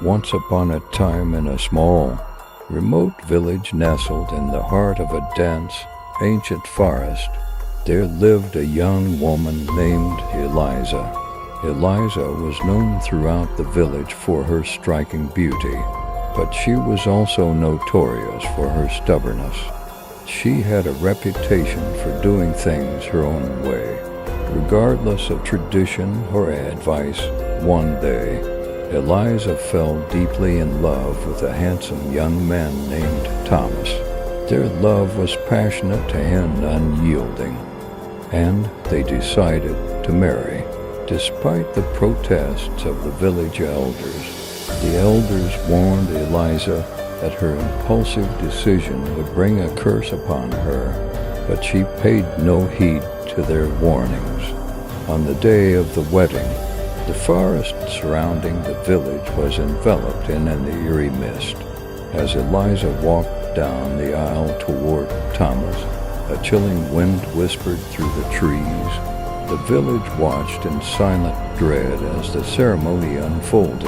Once upon a time, in a small, remote village nestled in the heart of a dense, ancient forest, there lived a young woman named Eliza. Eliza was known throughout the village for her striking beauty, but she was also notorious for her stubbornness. She had a reputation for doing things her own way, regardless of tradition or advice. One day, Eliza fell deeply in love with a handsome young man named Thomas. Their love was passionate and unyielding, and they decided to marry. Despite the protests of the village elders, the elders warned Eliza that her impulsive decision would bring a curse upon her, but she paid no heed to their warnings. On the day of the wedding, the forest surrounding the village was enveloped in an eerie mist. As Eliza walked down the aisle toward Thomas, a chilling wind whispered through the trees. The village watched in silent dread as the ceremony unfolded.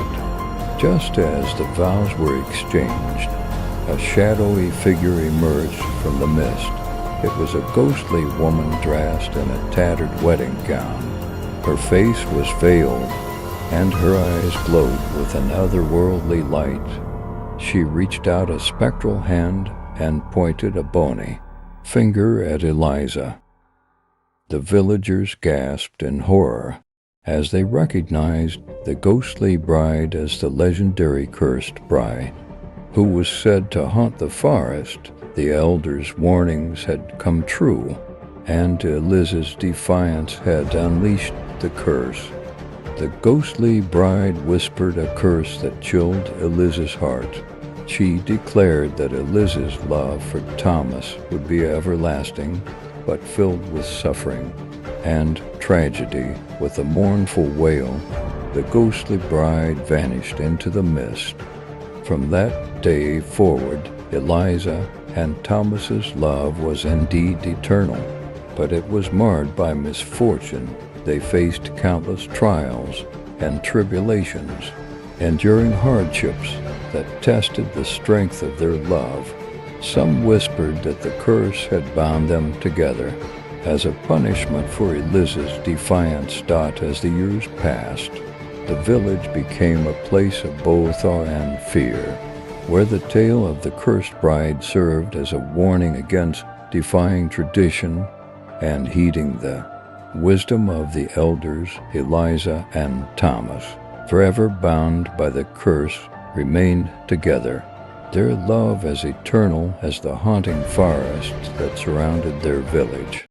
Just as the vows were exchanged, a shadowy figure emerged from the mist. It was a ghostly woman dressed in a tattered wedding gown. Her face was veiled, and her eyes glowed with an otherworldly light. She reached out a spectral hand and pointed a bony finger at Eliza. The villagers gasped in horror as they recognized the ghostly bride as the legendary cursed bride, who was said to haunt the forest. The elders' warnings had come true, and Eliza's defiance had unleashed the curse. The ghostly bride whispered a curse that chilled Eliza's heart. She declared that Eliza's love for Thomas would be everlasting, but filled with suffering and tragedy. With a mournful wail, the ghostly bride vanished into the mist. From that day forward, Eliza and Thomas's love was indeed eternal, but it was marred by misfortune. They faced countless trials and tribulations, enduring hardships that tested the strength of their love. Some whispered that the curse had bound them together as a punishment for Eliza's defiance. As the years passed, the village became a place of both awe and fear, where the tale of the cursed bride served as a warning against defying tradition and heeding the wisdom of the elders. Eliza and Thomas, forever bound by the curse, remained together, their love as eternal as the haunting forest that surrounded their village.